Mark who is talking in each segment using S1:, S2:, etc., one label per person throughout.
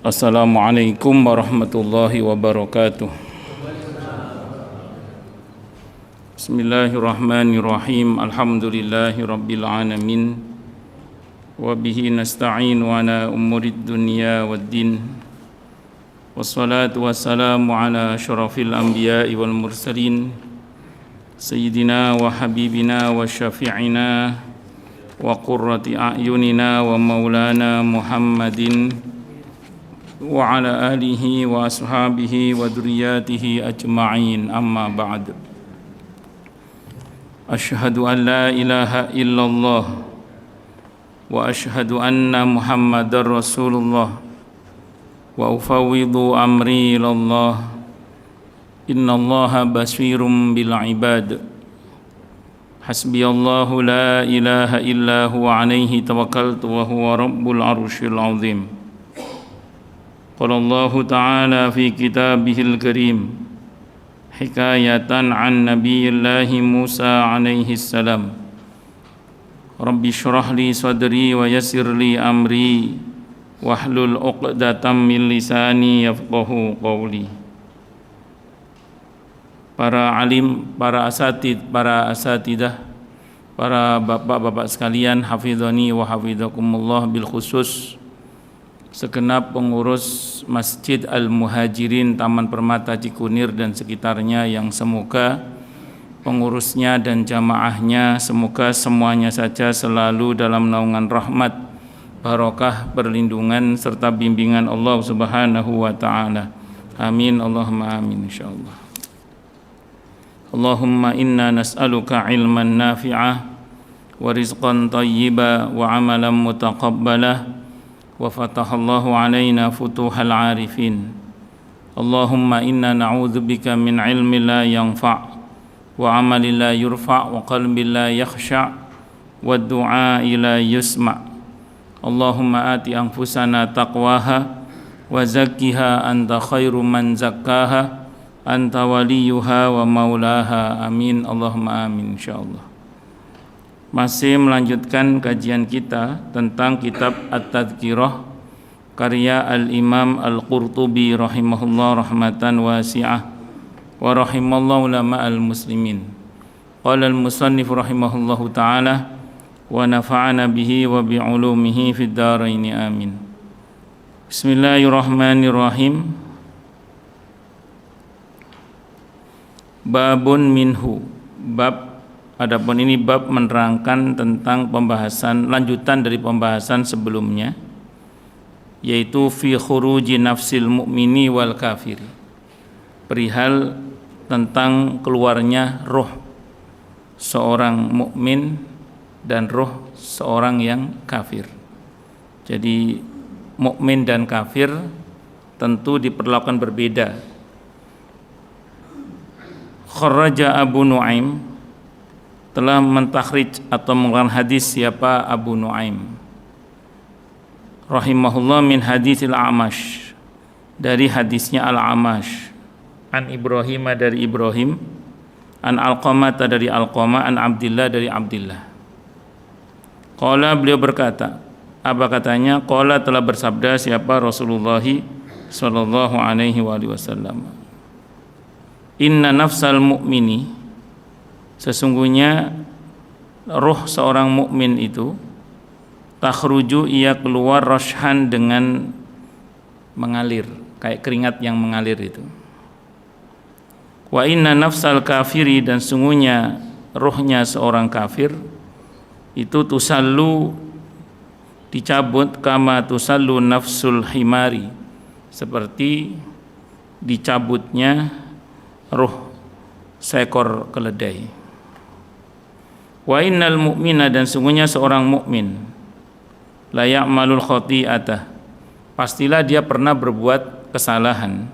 S1: Assalamualaikum warahmatullahi wabarakatuh. Bismillahirrahmanirrahim. Alhamdulillahi rabbil alamin. Wa bihi nasta'in wa ala umurid dunya waddin. Wassalatu wassalamu ala asyrafil anbiya'i wal mursalin Sayyidina wa habibina wa syafi'ina wa qurrati a'yunina wa maulana Muhammadin wa ala alihi wa ashabihi wa dzurriyyatihi ajma'in, amma ba'd. Asyhadu an la ilaha illallah wa asyhadu anna Muhammadar Rasulullah wa ufawwidu amri ilallah. Innallaha basirum bil ibad. Hasbiyallahu la ilaha illa huwa alaihi tawakkaltu wa huwa rabbul arsyil azim. Qala Allahu ta'ala fi kitabihil karim hikayatan an nabiyillahi Musa alaihi salam. Rabbi syrah li sadri wa yassir li amri wahlul 'uqdatam min lisani yafqahu qawli. Para alim, para asatid, para asatidah, para bapak-bapak sekalian, hafizani wa hafizakumullah, bil khusus segenap pengurus Masjid Al-Muhajirin Taman Permata Cikunir dan sekitarnya, yang semoga pengurusnya dan jamaahnya semoga semuanya saja selalu dalam naungan rahmat, barokah, perlindungan serta bimbingan Allah Subhanahu wa taala. Amin, Allahumma amin, insyaallah. Allahumma inna nas'aluka ilman nafi'ah wa rizqan thayyiba wa amalan mutaqabbalah wa fatahallahu alaina futuhal arifin. Allahumma inna na'udzubika min ilmin la yanfa' wa amalin la yurfa' wa qalbin la yakhsha' wa du'a'i la yusma'. Allahumma ati anfusana taqwaha wa zakkiha anta khairu man zakkaha anta waliyuha wa maulaha. Amin, Allahumma amin, insyaallah. Masih melanjutkan kajian kita tentang kitab At-Tadhkirah karya Al-Imam Al-Qurtubi rahimahullah rahmatan wasi'ah wa rahimallahu ulama al-muslimin. Qala al-musannif rahimahullahu ta'ala wa nafa'ana bihi wa bi'ulumihi fid dharaini, amin. Bismillahirrahmanirrahim. Babun minhu. Bab, adapun ini bab menerangkan tentang pembahasan lanjutan dari pembahasan sebelumnya, yaitu fi khuruji nafsil mu'mini wal kafiri, perihal tentang keluarnya roh seorang mukmin dan roh seorang yang kafir. Jadi mukmin dan kafir tentu diperlakukan berbeda. Kharaja Abu Nuaim, telah mentakhrij atau mengeluarkan hadis siapa? Abu Nuaim rahimahullah, min hadisil A'mash, dari hadisnya Al-A'mash, an Ibrahim, dari Ibrahim, an Alqamah, dari Alqamah, an Abdillah, dari Abdillah. Qala, beliau berkata, apa katanya? Qala, telah bersabda siapa? Rasulullah sallallahu alaihi wasallam, inna nafsal mu'mini, sesungguhnya roh seorang mukmin itu, takhruju, ia keluar, rashhan, dengan mengalir, kayak keringat yang mengalir itu. Wa inna nafsal kafiri, dan sungguhnya rohnya seorang kafir itu, tusallu, dicabut, kama tusallu nafsul himari, seperti dicabutnya roh seekor keledai. Wa innal mu'mina, dan sungguhnya seorang mukmin, la ya'malul khati'atah, pastilah dia pernah berbuat kesalahan,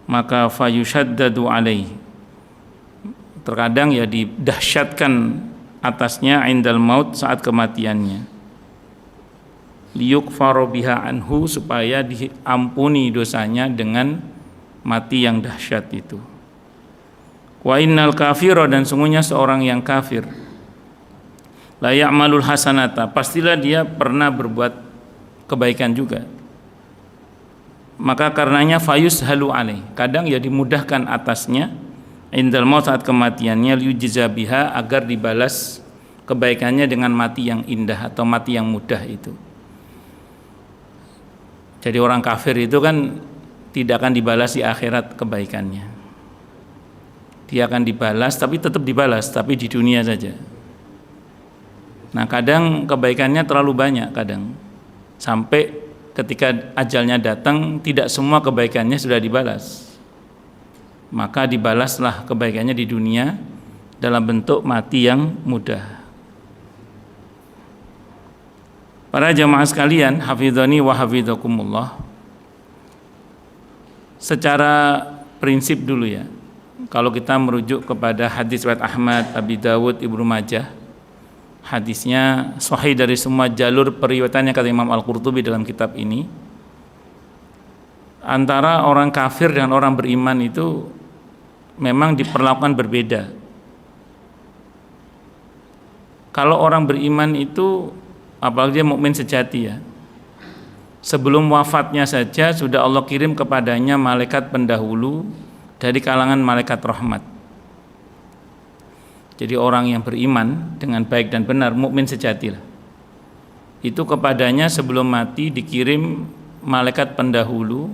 S1: maka fayushaddadu alaih, terkadang ya didahsyatkan atasnya, indal maut, saat kematiannya, liyukfaru biha anhu, supaya diampuni dosanya dengan mati yang dahsyat itu. Wa innal kafira, dan sungguhnya seorang yang kafir, la ya'malul hasanata, pastilah dia pernah berbuat kebaikan juga. maka karenanya fayus halu alaih, kadang ya dimudahkan atasnya indal maut, saat kematiannya, liyujza biha, agar dibalas kebaikannya dengan mati yang indah atau mati yang mudah itu. Jadi orang kafir itu kan tidak akan dibalas di akhirat kebaikannya. Dia akan dibalas, tapi tetap dibalas, tapi di dunia saja. Nah, kadang kebaikannya terlalu banyak, kadang sampai ketika ajalnya datang tidak semua kebaikannya sudah dibalas. Maka dibalaslah kebaikannya di dunia dalam bentuk mati yang mudah. Para jamaah sekalian, hafizani wa hafizakumullah. Secara prinsip dulu ya, kalau kita merujuk kepada hadis riwayat Ahmad, Abi Dawud, Ibnu Majah, hadisnya sahih dari semua jalur periwayatannya, kata Imam Al-Qurtubi dalam kitab ini. Antara orang kafir dan orang beriman itu memang diperlakukan berbeda. Kalau orang beriman itu, apalagi dia mukmin sejati ya, sebelum wafatnya saja sudah Allah kirim kepadanya malaikat pendahulu dari kalangan malaikat rahmat. Jadi orang yang beriman dengan baik dan benar, mukmin sejati lah, itu kepadanya sebelum mati dikirim malaikat pendahulu,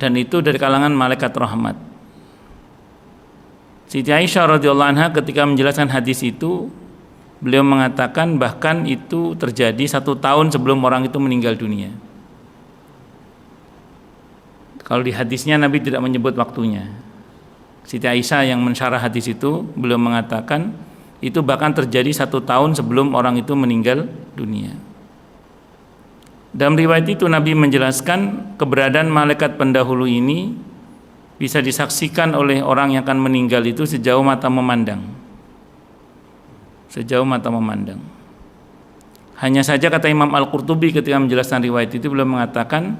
S1: dan itu dari kalangan malaikat rahmat. Siti Aisyah radhiyallahu anha ketika menjelaskan hadis itu, beliau mengatakan bahkan itu terjadi 1 tahun sebelum orang itu meninggal dunia. Kalau di hadisnya Nabi tidak menyebut waktunya. Siti Aisyah yang mensyarah hadis itu, beliau mengatakan itu bahkan terjadi 1 tahun sebelum orang itu meninggal dunia. Dalam riwayat itu Nabi menjelaskan keberadaan malaikat pendahulu ini bisa disaksikan oleh orang yang akan meninggal itu sejauh mata memandang. Sejauh mata memandang. Hanya saja kata Imam Al-Qurtubi ketika menjelaskan riwayat itu, beliau mengatakan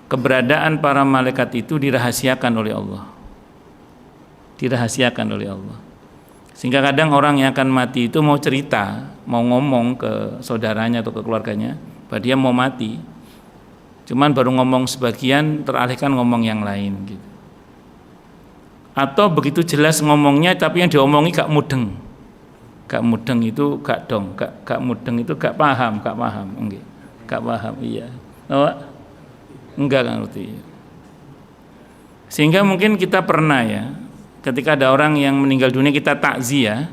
S1: keberadaan para malaikat itu dirahasiakan oleh Allah. Dirahasiakan oleh Allah. Sehingga kadang orang yang akan mati itu mau cerita, mau ngomong ke saudaranya atau ke keluarganya bahwa dia mau mati, cuman baru ngomong sebagian, teralihkan ngomong yang lain gitu. Atau begitu jelas ngomongnya tapi yang diomongi gak mudeng. Gak mudeng itu gak dong, gak mudeng itu gak paham, enggak. Gak paham, iya. Enggak kan ngerti. Sehingga mungkin kita pernah ya, ketika ada orang yang meninggal dunia kita takziah,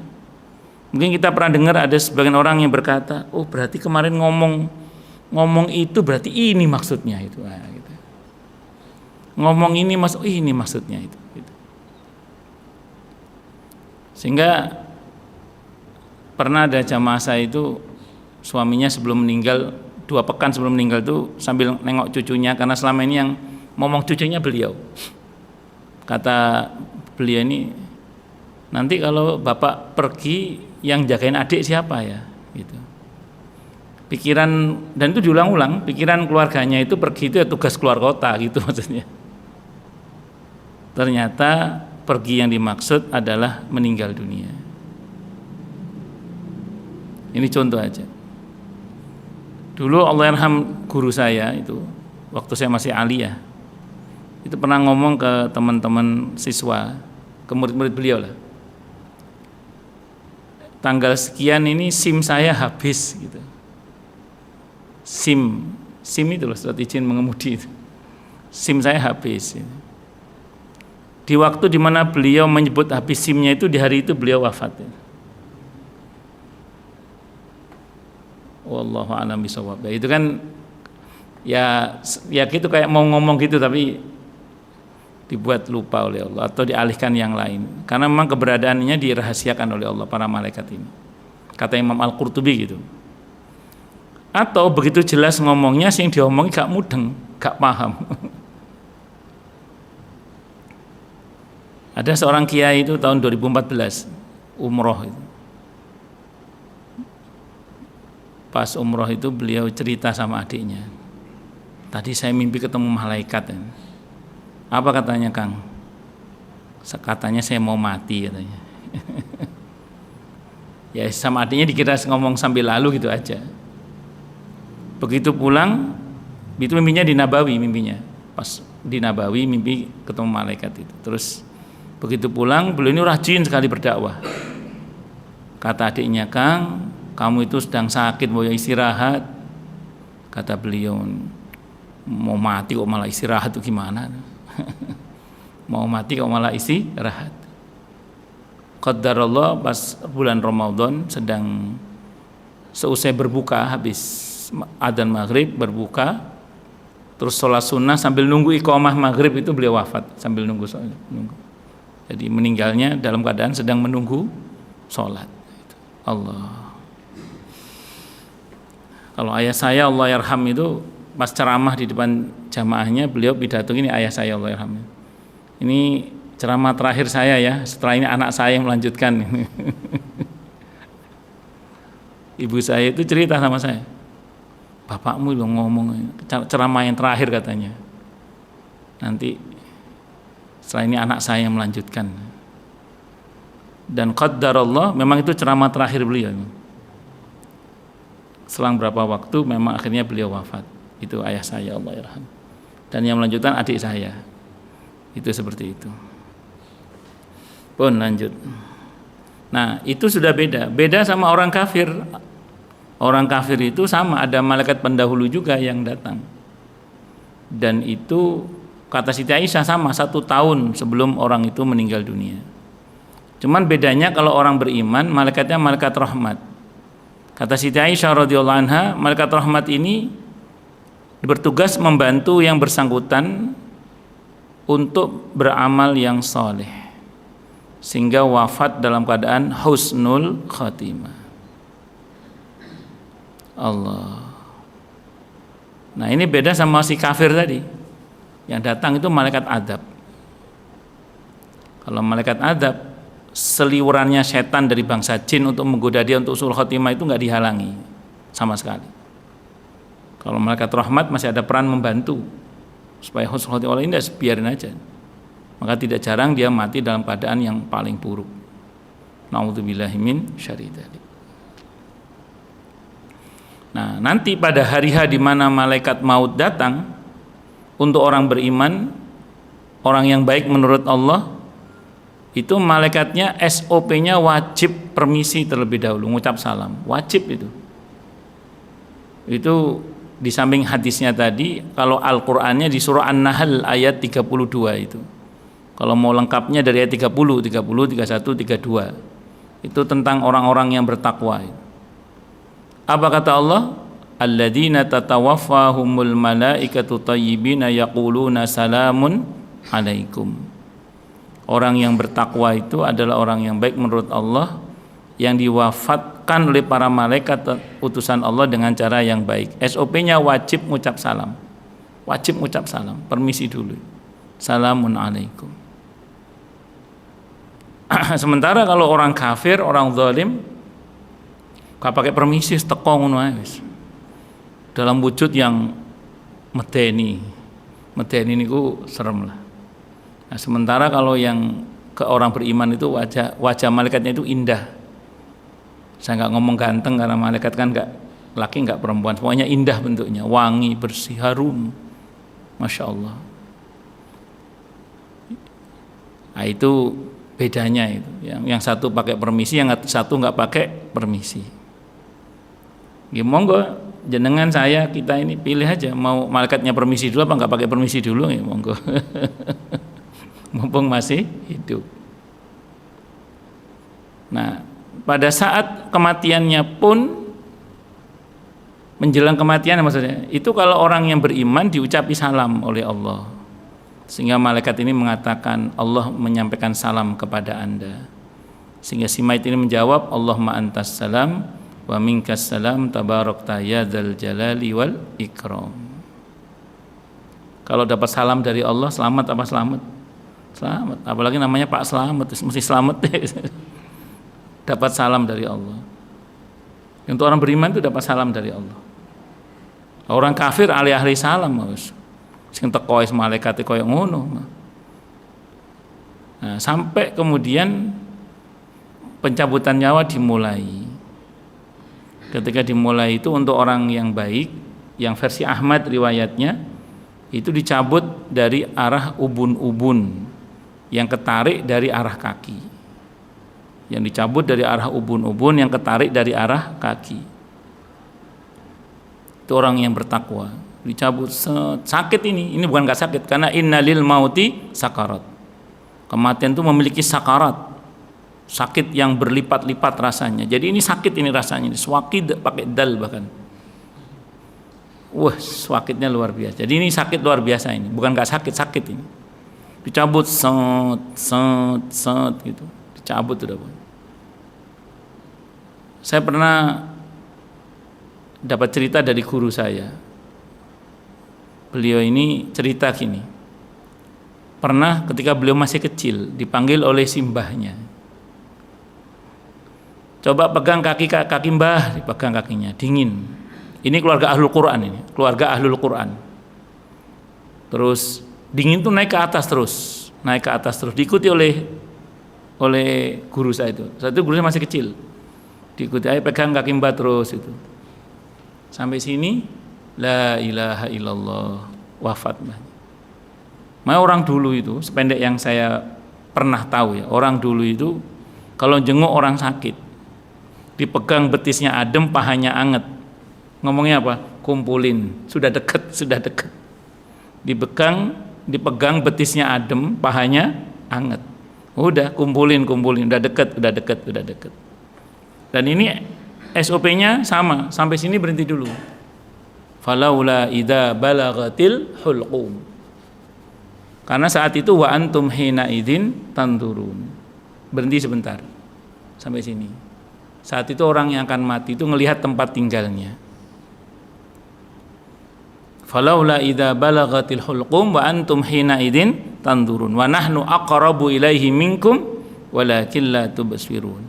S1: mungkin kita pernah dengar ada sebagian orang yang berkata, oh berarti kemarin ngomong itu berarti ini maksudnya itu. Nah, gitu. Ngomong ini ini maksudnya itu. Gitu. Sehingga pernah ada jamaah saya itu, suaminya sebelum meninggal, 2 pekan sebelum meninggal itu sambil nengok cucunya, karena selama ini yang ngomong cucunya beliau. Kata beliau ini, nanti kalau bapak pergi yang jagain adik siapa ya? Gitu. Pikiran, dan itu diulang-ulang, pikiran keluarganya itu pergi itu ya tugas keluar kota gitu maksudnya. Ternyata pergi yang dimaksud adalah meninggal dunia. Ini contoh aja. Dulu Allahyarham guru saya itu, waktu saya masih aliyah, itu pernah ngomong ke teman-teman siswa, ke murid-murid beliau lah, tanggal sekian ini SIM saya habis gitu. SIM itu loh, surat izin mengemudi itu. SIM saya habis. Di waktu dimana beliau menyebut habis SIM-nya itu, di hari itu beliau wafat. Wallahu a'lam bishawab. Itu kan ya gitu, kayak mau ngomong gitu tapi dibuat lupa oleh Allah atau dialihkan yang lain. Karena memang keberadaannya dirahasiakan oleh Allah para malaikat ini. Kata Imam Al-Qurtubi gitu. Atau begitu jelas ngomongnya, sing diomongi gak mudeng, gak paham. Ada seorang kiai itu tahun 2014 umroh itu. Pas umroh itu beliau cerita sama adiknya, tadi saya mimpi ketemu malaikat. Apa katanya Kang? Katanya saya mau mati katanya. Ya sama adiknya dikira ngomong sambil lalu gitu aja. Begitu pulang, itu mimpinya di Nabawi mimpinya. pas di Nabawi mimpi ketemu malaikat itu. Terus begitu pulang, beliau ini rajin sekali berdakwah. Kata adiknya, Kang, kamu itu sedang sakit, mau istirahat. Kata beliau, mau mati kok malah istirahat itu gimana? Mau mati kok malah istirahat. Qadarullah pas bulan Ramadan sedang seusai berbuka, habis adzan maghrib berbuka, terus sholat sunnah sambil nunggu iqamah maghrib itu beliau wafat sambil nunggu. Jadi meninggalnya dalam keadaan sedang menunggu sholat. Allah. Kalau ayah saya Allah yarham itu pas ceramah di depan jamaahnya beliau pidato ini, ayah saya Allah yarham. Ini ceramah terakhir saya ya, setelah ini anak saya yang melanjutkan. Ibu saya itu cerita sama saya, bapakmu udah ngomong ceramah yang terakhir katanya, nanti setelah ini anak saya yang melanjutkan. Dan qaddarallah memang itu ceramah terakhir beliau. Selang berapa waktu memang akhirnya beliau wafat. Itu ayah saya Allah yarham. Dan yang melanjutkan adik saya. Itu seperti itu. Pun lanjut. Nah, itu sudah beda. Beda sama orang kafir. Orang kafir itu sama, ada malaikat pendahulu juga yang datang. Dan itu kata Siti Aisyah sama 1 tahun sebelum orang itu meninggal dunia. Cuman bedanya kalau orang beriman, malaikatnya malaikat rahmat. Kata Siti Aisyah radhiyallahu anha, malaikat rahmat ini bertugas membantu yang bersangkutan untuk beramal yang soleh, sehingga wafat dalam keadaan husnul khatimah. Allah. Nah ini beda sama si kafir tadi. Yang datang itu malaikat adab. Kalau malaikat adab, seliurannya setan dari bangsa jin untuk menggoda dia untuk husnul khatimah itu nggak dihalangi sama sekali. Kalau malaikat rahmat masih ada peran membantu supaya husnul khatimah ini biarin aja. Maka tidak jarang dia mati dalam keadaan yang paling buruk. Na'udzubillahi min syarri dzalik. Nah, nanti pada hari H di mana malaikat maut datang untuk orang beriman, orang yang baik menurut Allah, itu malaikatnya SOP-nya wajib permisi terlebih dahulu, ngucap salam, wajib itu. Itu di samping hadisnya tadi, kalau Al-Qur'annya di surah An-Nahl ayat 32 itu. Kalau mau lengkapnya dari ayat 30, 31, 32. Itu tentang orang-orang yang bertakwa. Apa kata Allah? Alladzina tatawaffahumul malaikatu thayyibina yaquluna salamun alaikum. Orang yang bertakwa itu adalah orang yang baik menurut Allah, yang diwafatkan oleh para malaikat utusan Allah dengan cara yang baik. SOP-nya wajib mengucap salam. Wajib mengucap salam, permisi dulu. Salamun alaikum. Sementara kalau orang kafir, orang zalim, gak pakai permisi, teko ngono ae wis. Dalam wujud yang medeni. Medeni niku serem lah. Nah, sementara kalau yang ke orang beriman itu wajah malaikatnya itu indah. Saya nggak ngomong ganteng karena malaikat kan nggak laki nggak perempuan, semuanya indah bentuknya, wangi, bersih, harum, masya Allah. Nah itu bedanya itu. Yang satu pakai permisi, yang satu nggak pakai permisi. Ya, monggo jenengan saya kita ini pilih aja mau malaikatnya permisi dulu apa nggak pakai permisi dulu ya monggo. Mumpung masih hidup. Nah, pada saat kematiannya pun menjelang kematian maksudnya, itu kalau orang yang beriman diucapi salam oleh Allah. Sehingga malaikat ini mengatakan Allah menyampaikan salam kepada Anda. Sehingga si mayit ini menjawab Allahumma antas salam wa minkas salam tabarakta ya dzal jalali wal ikram. Kalau dapat salam dari Allah selamat apa selamat? Selamat, apalagi namanya Pak Selamat, mesti selamat. Dapat salam dari Allah. Untuk orang beriman itu dapat salam dari Allah. Orang kafir alih-alih salam harus sing teko is malaikat koyo ngono. Nah, sampai kemudian pencabutan nyawa dimulai. Ketika dimulai itu untuk orang yang baik, yang versi Ahmad riwayatnya, itu dicabut dari arah ubun-ubun yang ketarik dari arah kaki. Yang dicabut dari arah ubun-ubun yang ketarik dari arah kaki. Itu orang yang bertakwa. Dicabut sakit ini bukan nggak sakit, karena innalil mauti sakarat. Kematian itu memiliki sakarat, sakit yang berlipat-lipat rasanya. Jadi ini sakit ini rasanya, swakid pakai dal bahkan. Wah, sakitnya luar biasa. Jadi ini sakit luar biasa ini, bukan nggak sakit ini. Dicabut set gitu, dicabut udah. Saya pernah dapat cerita dari guru saya. Beliau ini cerita gini. Pernah ketika beliau masih kecil dipanggil oleh simbahnya. Coba pegang kaki mbah, dipegang kakinya, dingin. Ini keluarga ahlul Quran ini, keluarga ahlul Quran. Terus dingin tuh naik ke atas terus, diikuti oleh guru saya itu. Saat itu gurunya masih kecil. Diikuti aja pegang kaki mbah terus itu. Sampai sini la ilaha illallah, wafat mbah. Orang dulu itu, sependek yang saya pernah tahu ya, orang dulu itu kalau jenguk orang sakit, dipegang betisnya adem, pahanya anget. Ngomongnya apa? Kumpulin, sudah dekat. Dipegang betisnya adem, pahanya anget. Udah kumpulin, udah dekat. Dan ini SOP-nya sama, sampai sini berhenti dulu. Falaula idza balagatil hulqum. Karena saat itu wa antum hina idzin tanzurun. Berhenti sebentar. Sampai sini. Saat itu orang yang akan mati itu ngelihat tempat tinggalnya. Falaula idza balagatil hulqum wa antum hina idzin tanzurun wa nahnu aqrabu ilaihi minkum walakin la tubsirun.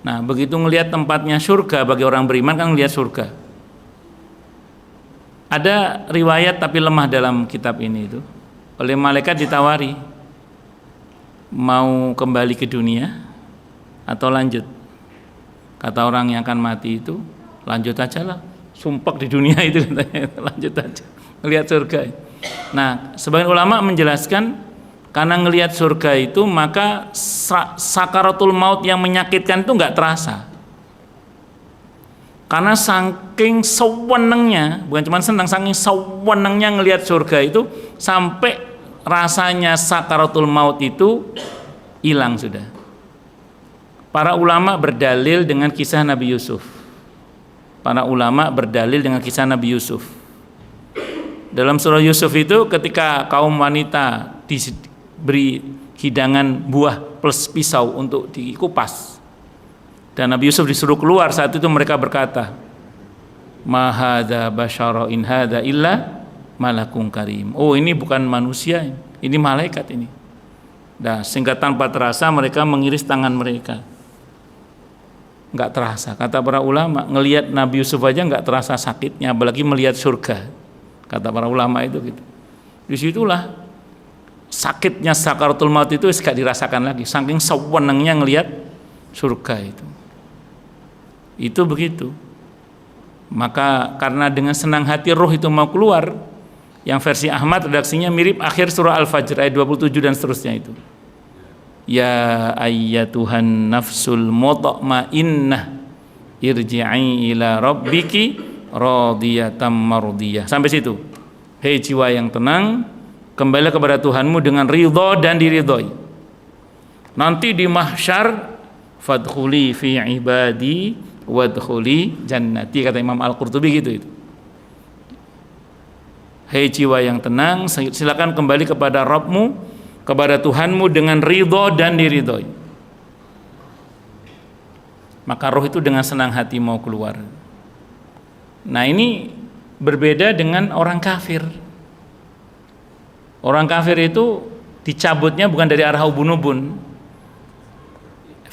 S1: Nah, begitu ngelihat tempatnya surga bagi orang beriman kan ngelihat surga. Ada riwayat tapi lemah dalam kitab ini itu. Oleh malaikat ditawari mau kembali ke dunia atau lanjut. Kata orang yang akan mati itu, lanjut aja lah. Sumpek di dunia itu katanya, lanjut aja. Ngelihat surga. Nah, sebagian ulama menjelaskan karena ngelihat surga itu maka sakaratul maut yang menyakitkan itu nggak terasa. Karena saking sewenengnya, bukan cuma senang, saking sewenengnya ngelihat surga itu sampai rasanya sakaratul maut itu hilang sudah. Para ulama berdalil dengan kisah Nabi Yusuf. Dalam surah Yusuf itu ketika kaum wanita diberi hidangan buah plus pisau untuk dikupas, dan Nabi Yusuf disuruh keluar, saat itu mereka berkata, ma hadza basyara in hadza illa malakun karim. Oh, ini bukan manusia, ini malaikat ini. Nah, sehingga tanpa terasa mereka mengiris tangan mereka. Enggak terasa. Kata para ulama, ngelihat Nabi Yusuf aja enggak terasa sakitnya, apalagi melihat surga. Kata para ulama itu gitu. Disitulah sakitnya sakaratul maut itu enggak dirasakan lagi, saking sewenengnya ngelihat surga itu. Itu begitu. Maka karena dengan senang hati roh itu mau keluar, yang versi Ahmad redaksinya mirip akhir surah Al-Fajr ayat 27 dan seterusnya itu. Ya ayyatuhan nafsul mutmainnah irji'i ila rabbiki radiyatan mardiyah. Sampai situ. Hei jiwa yang tenang, kembali kepada Tuhanmu dengan ridha dan diridhoi. Nanti di mahsyar fadkhuli fi ibadi wadkhuli jannati, kata Imam Al-Qurtubi gitu itu. Hei jiwa yang tenang, silakan kembali kepada Rabbmu, kepada Tuhanmu dengan ridho dan diridhoi. Maka roh itu dengan senang hati mau keluar. Nah, ini berbeda dengan orang kafir. Orang kafir itu dicabutnya bukan dari arah ubun-ubun.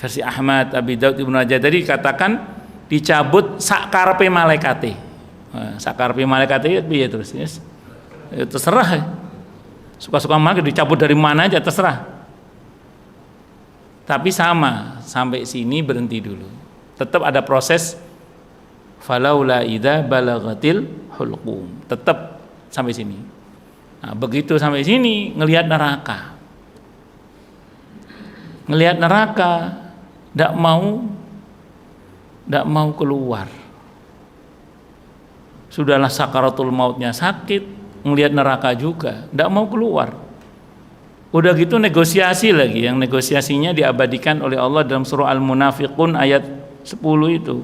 S1: Versi Ahmad, Abi Daud, Ibnu Majah tadi katakan dicabut sakarpe malaikate. Sakarpe malaikate piye terus? Yes. Terserah. Suka-suka malaikat dicabut dari mana aja terserah. Tapi sama, sampai sini berhenti dulu. Tetap ada proses falaula idza balagatil hulqum. Tetap sampai sini. Nah, begitu sampai sini ngelihat neraka. Ngelihat neraka, tidak mau keluar. Sudahlah sakaratul mautnya sakit, ngelihat neraka juga, tidak mau keluar. Udah gitu negosiasi lagi, yang negosiasinya diabadikan oleh Allah dalam surah Al-Munafiqun ayat 10 itu.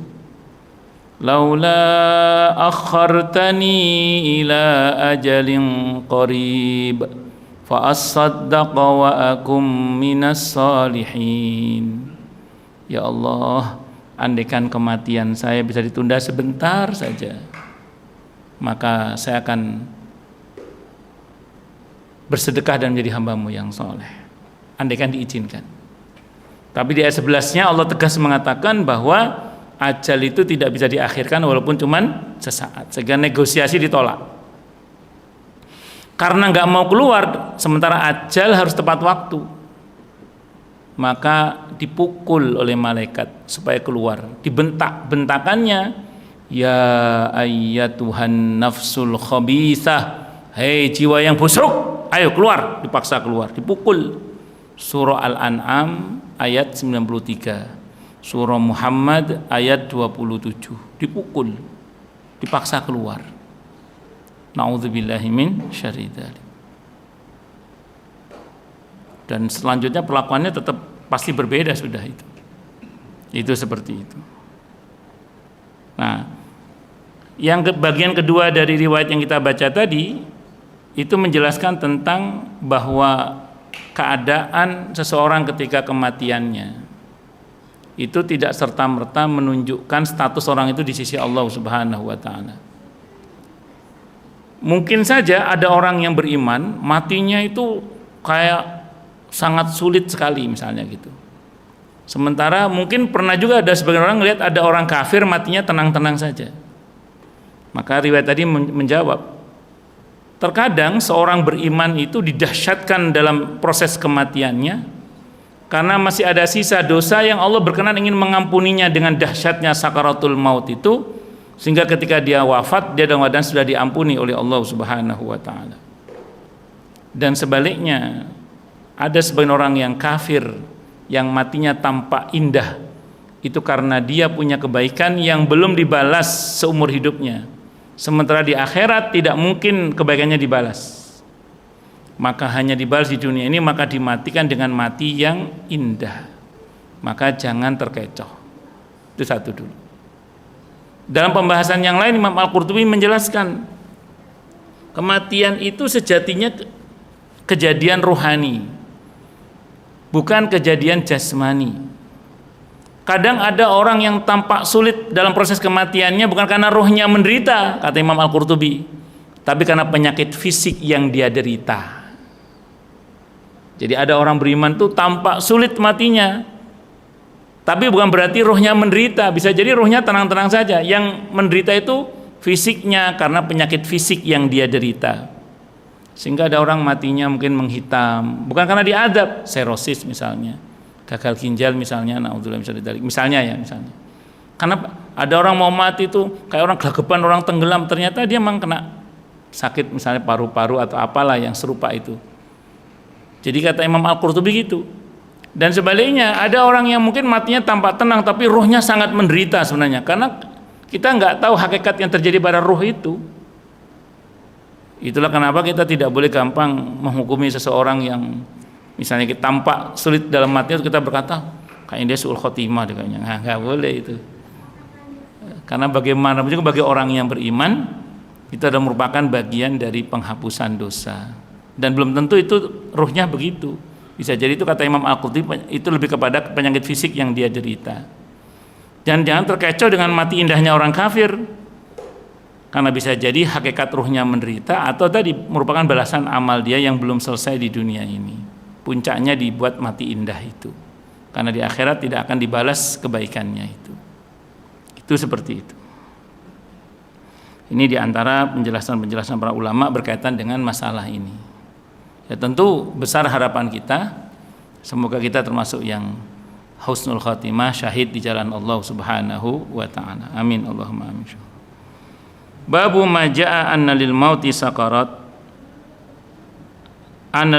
S1: Laula akhartani ila ajalin qarib fa asaddaqa wa akum minas salihin. Ya Allah, andaikan kematian saya bisa ditunda sebentar saja, maka saya akan bersedekah dan menjadi hamba-Mu yang soleh, andaikan diizinkan. Tapi di ayat 11-nya Allah tegas mengatakan bahwa ajal itu tidak bisa diakhirkan walaupun cuman sesaat, sehingga negosiasi ditolak. Karena nggak mau keluar, sementara ajal harus tepat waktu, maka dipukul oleh malaikat supaya keluar. Dibentak, bentakannya, ya ayyatuhan nafsul khabithah, hei jiwa yang busuk, ayo keluar. Dipaksa keluar, dipukul. Surah Al-An'am ayat 93, Surah Muhammad ayat 27, dipukul, dipaksa keluar. Na'udzubillahi min syarri dzalik. Dan selanjutnya perlakuannya tetap pasti berbeda sudah itu. Itu seperti itu. Nah, yang bagian kedua dari riwayat yang kita baca tadi itu menjelaskan tentang bahwa keadaan seseorang ketika kematiannya itu tidak serta-merta menunjukkan status orang itu di sisi Allah Subhanahu wa taala. Mungkin saja ada orang yang beriman matinya itu kayak sangat sulit sekali misalnya gitu. Sementara mungkin pernah juga ada sebagian orang melihat ada orang kafir matinya tenang-tenang saja. Maka riwayat tadi menjawab, terkadang seorang beriman itu didahsyatkan dalam proses kematiannya karena masih ada sisa dosa yang Allah berkenan ingin mengampuninya dengan dahsyatnya sakaratul maut itu, sehingga ketika dia wafat dia dalam keadaan sudah diampuni oleh Allah Subhanahu wa taala. Dan sebaliknya, ada sebagian orang yang kafir yang matinya tampak indah itu karena dia punya kebaikan yang belum dibalas seumur hidupnya, sementara di akhirat tidak mungkin kebaikannya dibalas, maka hanya dibalas di dunia ini, maka dimatikan dengan mati yang indah. Maka jangan terkecoh. Itu satu dulu. Dalam pembahasan yang lain Imam Al-Qurtubi menjelaskan kematian itu sejatinya kejadian rohani, bukan kejadian jasmani. Kadang ada orang yang tampak sulit dalam proses kematiannya bukan karena rohnya menderita, kata Imam Al-Qurtubi, tapi karena penyakit fisik yang dia derita. Jadi ada orang beriman tuh tampak sulit matinya, tapi bukan berarti rohnya menderita. Bisa jadi rohnya tenang-tenang saja. Yang menderita itu fisiknya karena penyakit fisik yang dia derita. Sehingga ada orang matinya mungkin menghitam, bukan karena diadab, serosis misalnya, gagal ginjal misalnya, naudzubillah misalnya ya, misalnya. Karena ada orang mau mati itu kayak orang gelagapan, orang tenggelam, ternyata dia memang kena sakit misalnya paru-paru atau apalah yang serupa itu. Jadi kata Imam Al-Qurtubi gitu. Dan sebaliknya ada orang yang mungkin matinya tampak tenang tapi rohnya sangat menderita sebenarnya, karena kita nggak tahu hakikat yang terjadi pada roh itu. Itulah kenapa kita tidak boleh gampang menghukumi seseorang yang misalnya kita tampak sulit dalam matinya kita berkata kayaknya dia suul khotimah kayaknya. Nggak boleh itu. Karena bagaimana juga bagi orang yang beriman itu adalah merupakan bagian dari penghapusan dosa, dan belum tentu itu ruhnya begitu. Bisa jadi itu kata Imam Al-Qurtubi itu lebih kepada penyakit fisik yang dia derita. Dan jangan terkecoh dengan mati indahnya orang kafir, karena bisa jadi hakikat ruhnya menderita atau tadi merupakan balasan amal dia yang belum selesai di dunia ini. Puncaknya dibuat mati indah itu, karena di akhirat tidak akan dibalas kebaikannya itu. Itu seperti itu. Ini diantara penjelasan-penjelasan para ulama berkaitan dengan masalah ini. Ya tentu besar harapan kita, semoga kita termasuk yang husnul khatimah, syahid di jalan Allah Subhanahu wa taala. Amin Allahumma amin. Babu ma jaa anna lil mauti sakarat, anna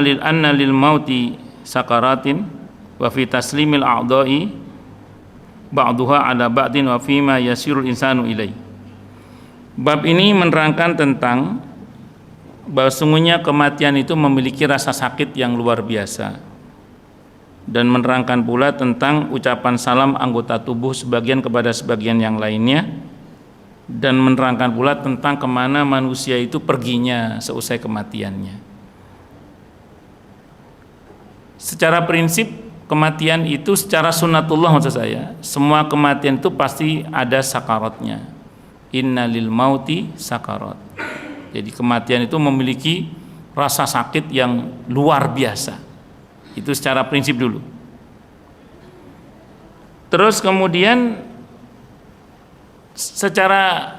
S1: lil mauti sakaratin wa fi taslimil a'dha'i ba'duha ala ba'din wa fi ma yasirul insanu ilai. Bab ini menerangkan tentang bahwa sungguhnya kematian itu memiliki rasa sakit yang luar biasa, dan menerangkan pula tentang ucapan salam anggota tubuh sebagian kepada sebagian yang lainnya, dan menerangkan pula tentang kemana manusia itu perginya seusai kematiannya. Secara prinsip kematian itu secara sunnatullah, maksud saya, semua kematian itu pasti ada sakaratnya. Inna lil mauti sakarat. Jadi kematian itu memiliki rasa sakit yang luar biasa. Itu secara prinsip dulu. Terus kemudian secara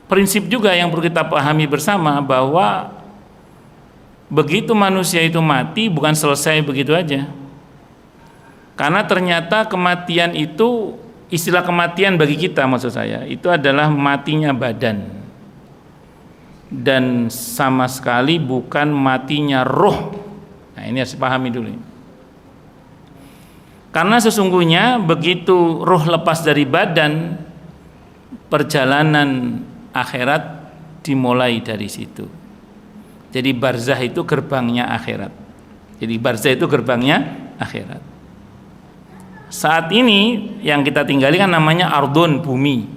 S1: prinsip juga yang perlu kita pahami bersama, bahwa begitu manusia itu mati bukan selesai begitu aja. Karena ternyata kematian itu, istilah kematian bagi kita, maksud saya, itu adalah matinya badan, dan sama sekali bukan matinya roh. Nah, ini harus dipahami dulu. Karena sesungguhnya begitu roh lepas dari badan, perjalanan akhirat dimulai dari situ. Jadi barzah itu gerbangnya akhirat. Jadi barzah itu gerbangnya akhirat. Saat ini yang kita tinggali kan namanya ardun, bumi.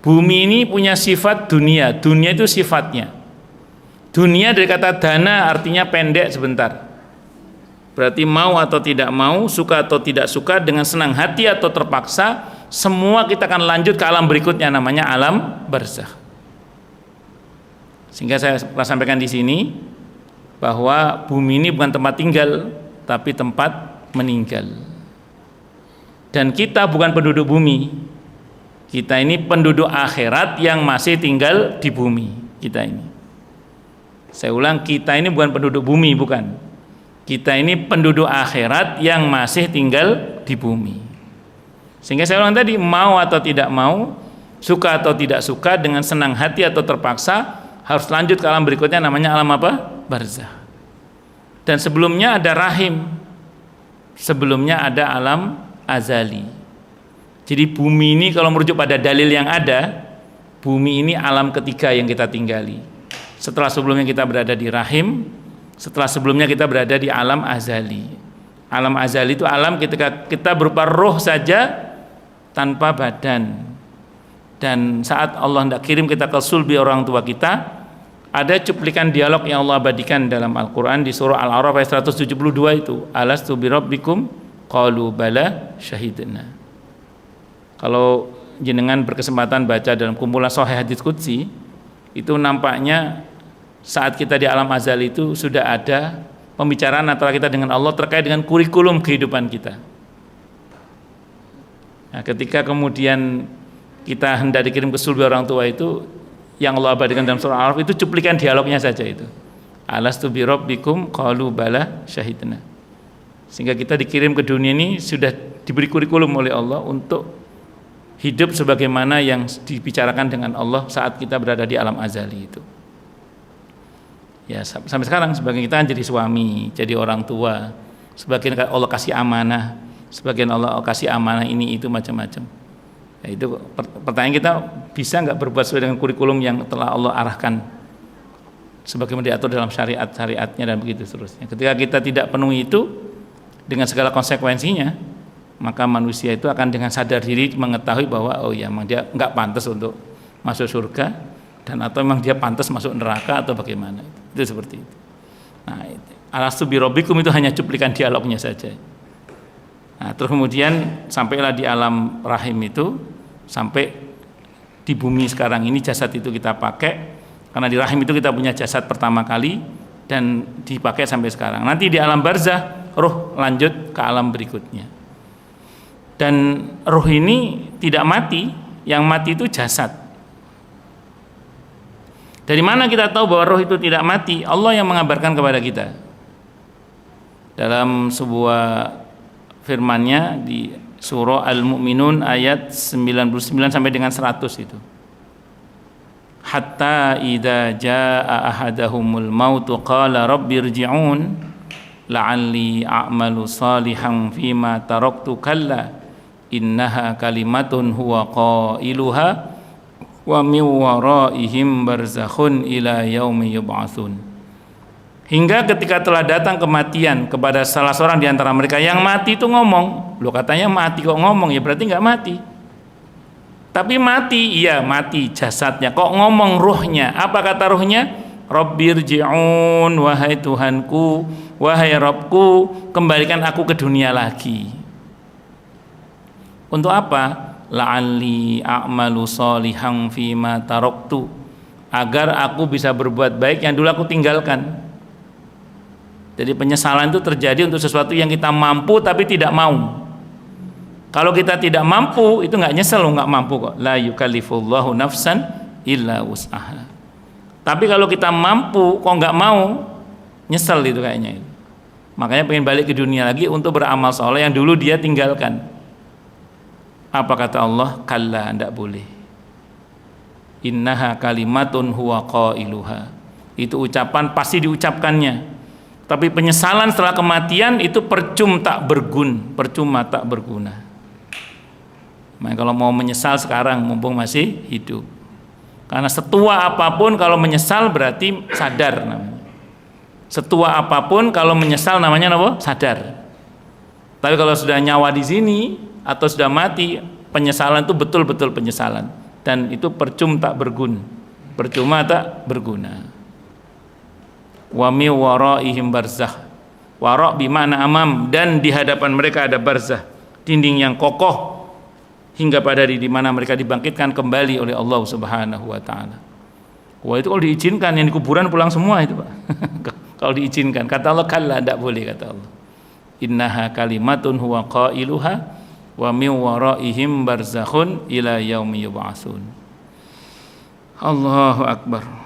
S1: Bumi ini punya sifat dunia. Dunia itu sifatnya. Dunia dari kata dana artinya pendek sebentar. Berarti mau atau tidak mau, suka atau tidak suka, dengan senang hati atau terpaksa, semua kita akan lanjut ke alam berikutnya, namanya alam barzakh. Sehingga saya sampaikan di sini bahwa bumi ini bukan tempat tinggal, tapi tempat meninggal. Dan kita bukan penduduk bumi. Kita ini penduduk akhirat yang masih tinggal di bumi. Kita ini. Saya ulang, kita ini bukan penduduk bumi, bukan. Kita ini penduduk akhirat yang masih tinggal di bumi. Sehingga saya ulang tadi, mau atau tidak mau, suka atau tidak suka, dengan senang hati atau terpaksa, harus lanjut ke alam berikutnya, namanya alam apa? Barzakh. Dan sebelumnya ada rahim, sebelumnya ada alam azali. Jadi bumi ini kalau merujuk pada dalil yang ada, bumi ini alam ketiga yang kita tinggali. Setelah sebelumnya kita berada di rahim, setelah sebelumnya kita berada di alam azali. Alam azali itu alam ketika kita berupa roh saja tanpa badan. Dan saat Allah hendak kirim kita ke sulbi orang tua kita, ada cuplikan dialog yang Allah abadikan dalam Al-Quran di surah Al-A'raf ayat 172 itu, alastu birabbikum qalu bala syahidna. Kalau jenengan berkesempatan baca dalam kumpulan Sahih Hadits Qudsi, itu nampaknya saat kita di alam azali itu sudah ada pembicaraan antara kita dengan Allah terkait dengan kurikulum kehidupan kita. Nah, ketika kemudian kita hendak dikirim ke sulbi orang tua itu, yang Allah abadikan dalam surah Al-A'raf itu cuplikan dialognya saja itu. Alastu birabbikum qalu bala syahidna. Sehingga kita dikirim ke dunia ini sudah diberi kurikulum oleh Allah untuk hidup sebagaimana yang dibicarakan dengan Allah saat kita berada di alam azali itu. Ya, sampai sekarang sebagian kita jadi suami, jadi orang tua, sebagian Allah kasih amanah, sebagian Allah kasih amanah ini itu macam-macam. Ya, itu pertanyaan kita, bisa nggak berbuat sesuai dengan kurikulum yang telah Allah arahkan sebagaimana diatur dalam syariat-syariatnya dan begitu seterusnya. Ketika kita tidak penuhi itu dengan segala konsekuensinya, maka manusia itu akan dengan sadar diri mengetahui bahwa oh ya, memang dia nggak pantas untuk masuk surga, dan atau memang dia pantas masuk neraka atau bagaimana. Itu seperti itu. Nah, alastu birabbikum itu hanya cuplikan dialognya saja. Nah, terus kemudian sampailah di alam rahim itu, sampai di bumi sekarang ini jasad itu kita pakai, karena di rahim itu kita punya jasad pertama kali dan dipakai sampai sekarang. Nanti di alam barzakh roh lanjut ke alam berikutnya. Dan roh ini tidak mati, yang mati itu jasad. Dari mana kita tahu bahwa roh itu tidak mati? Allah yang mengabarkan kepada kita dalam sebuah firman-Nya di surah Al-Mu'minun ayat 99 sampai dengan 100 itu. hatta idza jaa ahadahumul maut qala rabbirji'un la'alli a'malu salihan fima taraktu kalla innaha kalimatun huwa qailuha wa min waraihim barzakhun ila yaumi yub'atsun. Hingga ketika telah datang kematian kepada salah seorang di antara mereka, yang mati itu ngomong, loh katanya mati kok ngomong, ya berarti nggak mati. Tapi mati, iya mati jasadnya, kok ngomong ruhnya. Apa kata ruhnya? Rabbirji'un, wahai Tuhanku, wahai Rabbku, kembalikan aku ke dunia lagi. Untuk apa? La'alli a'malu sholihan fima taraktu, agar aku bisa berbuat baik yang dulu aku tinggalkan. Jadi penyesalan itu terjadi untuk sesuatu yang kita mampu tapi tidak mau. Kalau kita tidak mampu, itu nggak nyesel, nggak mampu kok. La yukallifullahu nafsan illa wus'aha. Tapi kalau kita mampu, kok nggak mau, nyesel itu kayaknya. Makanya pengen balik ke dunia lagi untuk beramal soleh yang dulu dia tinggalkan. Apa kata Allah? Kalla, tidak boleh. Innaha kalimatun huwa qailuha. Itu ucapan pasti diucapkannya. Tapi penyesalan setelah kematian itu percuma tak berguna. Nah, kalau mau menyesal sekarang mumpung masih hidup. Karena setua apapun kalau menyesal berarti sadar namanya. Setua apapun kalau menyesal namanya apa? Sadar. Tapi kalau sudah nyawa di sini atau sudah mati, penyesalan itu betul-betul penyesalan, dan itu percuma tak berguna. Wa mi waraihim barzakh. Wara' bimana amam, dan di hadapan mereka ada barzakh, dinding yang kokoh hingga pada hari di mana mereka dibangkitkan kembali oleh Allah Subhanahu wa taala. Wah, itu kalau diizinkan yang di kuburan pulang semua itu, Pak. Kalau diizinkan. Kata Allah kalla, tidak boleh kata Allah. Innaha kalimatun huwa qailuha wa min waraihim barzakhun ila yaumi yub'atsun. Allahu akbar.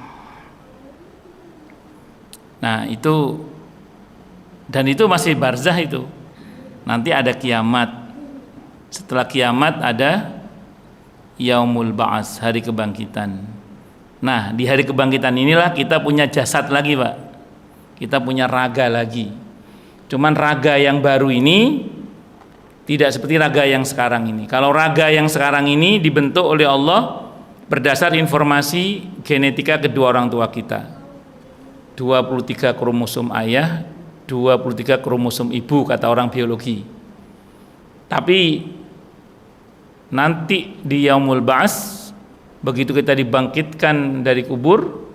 S1: Nah, itu, dan itu masih barzah itu. Nanti ada kiamat. Setelah kiamat ada yaumul ba'ats, hari kebangkitan. Nah, di hari kebangkitan inilah kita punya jasad lagi, Pak. Kita punya raga lagi. Cuman raga yang baru ini tidak seperti raga yang sekarang ini. Kalau raga yang sekarang ini dibentuk oleh Allah berdasar informasi genetika kedua orang tua kita. 23 kromosom ayah, 23 kromosom ibu, kata orang biologi. Tapi nanti di yaumul ba'ats, begitu kita dibangkitkan dari kubur,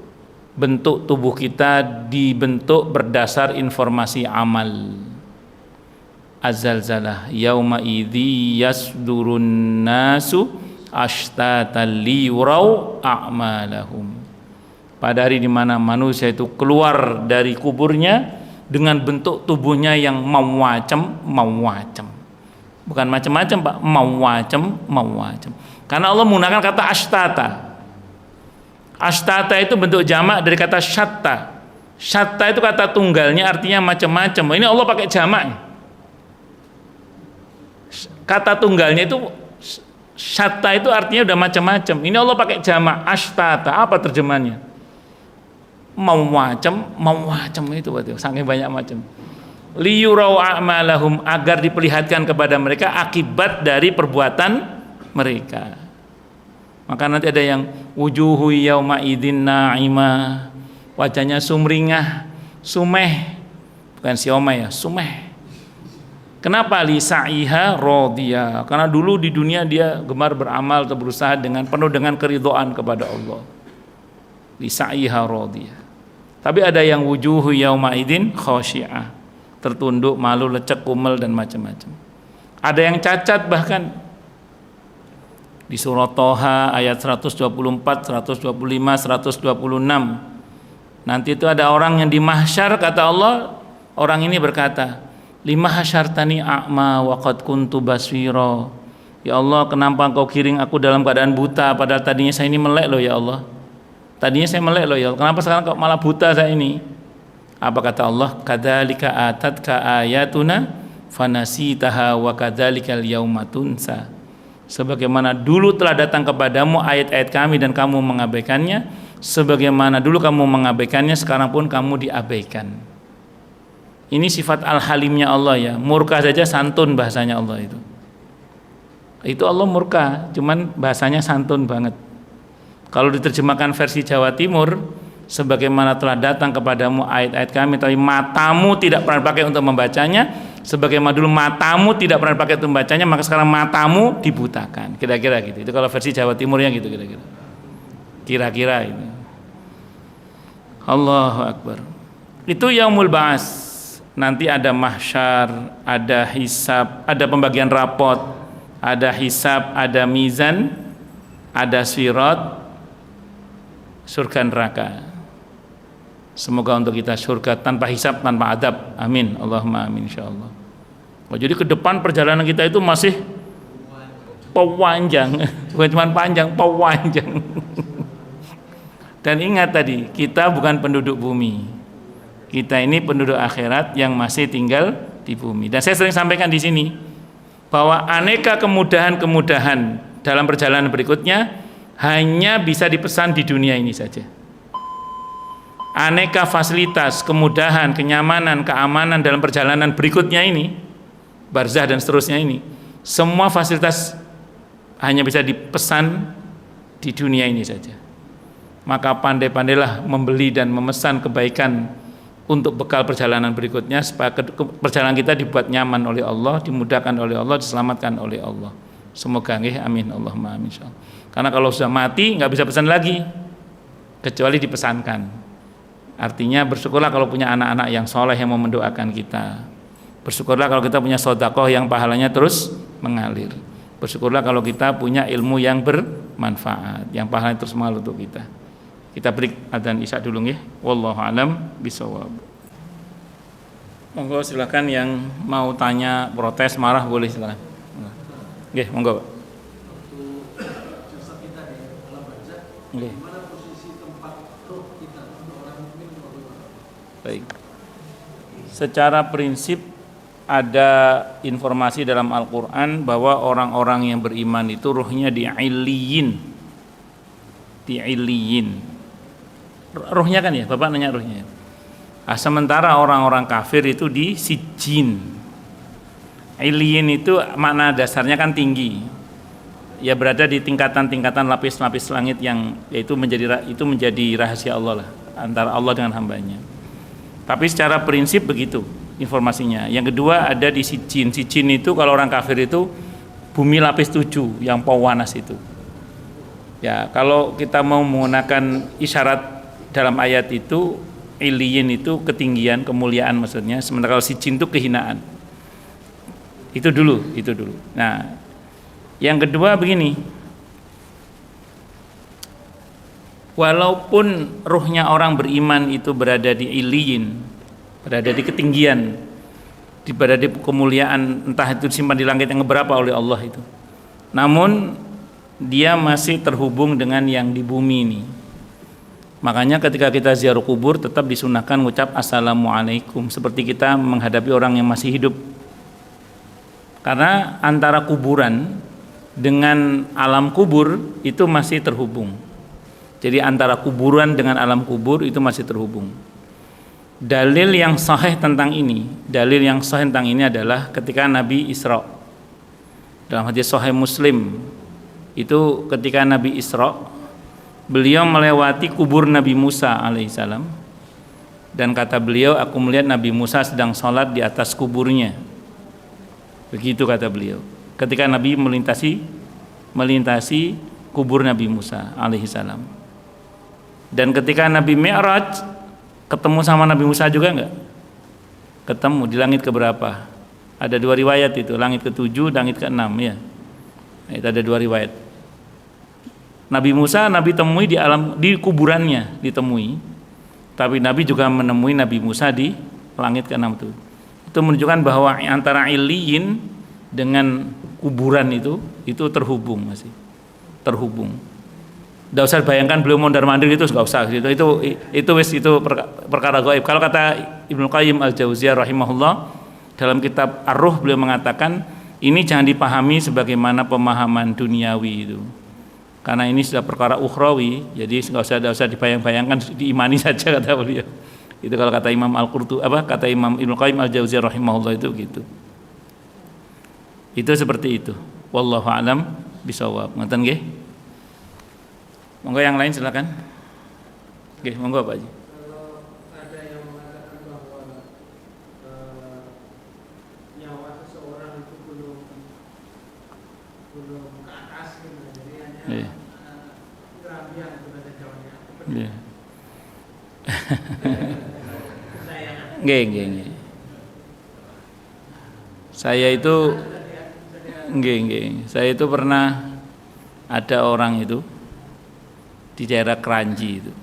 S1: bentuk tubuh kita dibentuk berdasar informasi amal. Az-zalzalah yauma idzi yasdurun nasu ashtatan liyurau a'malahum. Pada hari di mana manusia itu keluar dari kuburnya dengan bentuk tubuhnya yang mawacem. Bukan macam-macam, Pak, mawacem. Karena Allah menggunakan kata ashtata. Ashtata itu bentuk jamak dari kata syatta. Syatta itu kata tunggalnya, artinya macam-macam. Ini Allah pakai jamak. Kata tunggalnya itu syatta, itu artinya udah macam-macam. Ini Allah pakai jamak, ashtata. Apa terjemahannya? Mawacem itu berarti saking banyak macam. Liyurau a'malahum, agar diperlihatkan kepada mereka akibat dari perbuatan mereka. Maka nanti ada yang wujuhu yauma idzin na'imah, wajahnya sumringah, sumeh, bukan siomay ya, sumeh. Kenapa? Li sa'iha radiyah, karena dulu di dunia dia gemar beramal atau berusaha dengan penuh dengan keridhaan kepada Allah. Li sa'iha radiyah. Tapi ada yang wujuhu yauma idzin khasyi'ah, tertunduk, malu, lecek, kumel, dan macam-macam. Ada yang cacat, bahkan di surah Toha ayat 124, 125, 126. Nanti itu ada orang yang di mahsyar, kata Allah, orang ini berkata, lima hasyartani a'ma wa qad kuntu basira. Ya Allah, kenapa engkau kiring aku dalam keadaan buta, padahal tadinya saya ini melek loh ya Allah. Tadinya saya melek loh ya Allah. Kenapa sekarang kok malah buta saya ini? Apa kata Allah? Kadzalika atatka ayatuna fanasitaha wa kadzalikal yauma tunsa. Sebagaimana dulu telah datang kepadamu ayat-ayat kami dan kamu mengabaikannya, sebagaimana dulu kamu mengabaikannya, sekarang pun kamu diabaikan. Ini sifat al-halimnya Allah ya. Murka saja santun bahasanya Allah itu. Itu Allah murka, cuman bahasanya santun banget. Kalau diterjemahkan versi Jawa Timur, sebagaimana telah datang kepadamu ayat-ayat kami, tapi matamu tidak pernah pakai untuk membacanya, sebagaimana dulu matamu tidak pernah pakai untuk membacanya, maka sekarang matamu dibutakan. Kira-kira gitu. Itu kalau versi Jawa Timurnya gitu kira-kira. Kira-kira itu. Allahu Akbar. Itu yaumul ba'ats. Nanti ada mahsyar, ada hisab, ada pembagian rapot, ada hisab, ada mizan, ada sirat, surga neraka. Semoga untuk kita surga tanpa hisab, tanpa adab. Amin. Allahumma amin insyaallah. Oh, jadi ke depan perjalanan kita itu masih panjang. Bukan cuma panjang, panjang. Dan ingat tadi, kita bukan penduduk bumi. Kita ini penduduk akhirat yang masih tinggal di bumi. Dan saya sering sampaikan di sini bahwa aneka kemudahan-kemudahan dalam perjalanan berikutnya hanya bisa dipesan di dunia ini saja. Aneka fasilitas, kemudahan, kenyamanan, keamanan dalam perjalanan berikutnya ini, barzah dan seterusnya ini, semua fasilitas hanya bisa dipesan di dunia ini saja. Maka pandai-pandailah membeli dan memesan kebaikan untuk bekal perjalanan berikutnya, supaya perjalanan kita dibuat nyaman oleh Allah, dimudahkan oleh Allah, diselamatkan oleh Allah. Semoga nggih, amin Allahumma amin insyaallah. Karena kalau sudah mati nggak bisa pesan lagi kecuali dipesankan. Artinya bersyukurlah kalau punya anak-anak yang soleh yang mau mendoakan kita. Bersyukurlah kalau kita punya sedekah yang pahalanya terus mengalir. Bersyukurlah kalau kita punya ilmu yang bermanfaat, yang pahalanya terus mengalir untuk kita. Kita break adzan isya dulu nggih. Wallahu alam bisawab. Monggo silakan yang mau tanya, protes, marah boleh silakan. Nggih, monggo, Pak. Nggih. Baik. Secara prinsip ada informasi dalam Al-Qur'an bahwa orang-orang yang beriman itu ruhnya di Illiyin. Di Illiyin. Ruhnya kan ya, Bapak nanya ruhnya. Sementara orang-orang kafir itu di Sijjin. Illiyin itu makna dasarnya kan tinggi. Ya berada di tingkatan-tingkatan lapis-lapis langit yang yaitu menjadi rahasia Allah lah, antara Allah dengan hambanya. Tapi secara prinsip begitu informasinya. Yang kedua ada di Sijjin. Sijjin itu kalau orang kafir itu bumi lapis 7 yang pawanas itu. Ya, kalau kita mau menggunakan isyarat dalam ayat itu, Illiyin itu ketinggian, kemuliaan maksudnya, sementara kalau Sijjin itu kehinaan. Itu dulu. Nah, yang kedua begini, walaupun ruhnya orang beriman itu berada di Illiyin, berada di ketinggian, berada di kemuliaan, entah itu disimpan di langit yang berapa oleh Allah itu, namun dia masih terhubung dengan yang di bumi ini. Makanya ketika kita ziarah kubur tetap disunahkan mengucap assalamualaikum seperti kita menghadapi orang yang masih hidup. Karena antara kuburan dengan alam kubur itu masih terhubung. Jadi antara kuburan dengan alam kubur itu masih terhubung. Dalil yang sahih tentang ini adalah ketika Nabi Isra. Dalam hadis sahih Muslim itu ketika Nabi Isra, beliau melewati kubur Nabi Musa alaihissalam, dan kata beliau, aku melihat Nabi Musa sedang sholat di atas kuburnya. Begitu kata beliau ketika Nabi melintasi kubur Nabi Musa alaihissalam. Dan ketika Nabi Mi'raj ketemu sama Nabi Musa juga enggak? Ketemu di langit keberapa? Ada dua riwayat itu, langit ke-7, langit ke-6 ya. Itu ada dua riwayat. Nabi Musa Nabi temui di kuburannya ditemui, tapi Nabi juga menemui Nabi Musa di langit ke-6 itu. Itu menunjukkan bahwa antara Illiyin dengan kuburan itu terhubung, masih terhubung. Tidak usah bayangkan beliau mondar-mandir itu, nggak usah gitu. Itu perkara gaib. Kalau kata Ibnu Qayyim Al-Jauziyah rahimahullah dalam kitab Ar-Ruh, beliau mengatakan Ini jangan dipahami sebagaimana pemahaman duniawi itu. Karena ini sudah perkara ukhrawi, jadi nggak usah dibayang-bayangkan, diimani saja kata beliau. Itu kalau kata Imam Al-Qurtubi, kata Imam Ibnu Qayyim Al-Jauziyah rahimahullah itu gitu. Itu seperti itu. Wallahu a'lam bishawab. Ngoten nggih? Monggo yang lain silakan. Nggih, monggo Pak Haji.
S2: Kalau ada yang mengatakan bahwa nyawa seseorang itu belum ke atas gitu, jadi hanya kerabian kepada jawabnya.
S1: Iya. Nggih. Saya itu pernah ada orang itu di daerah Kranji itu.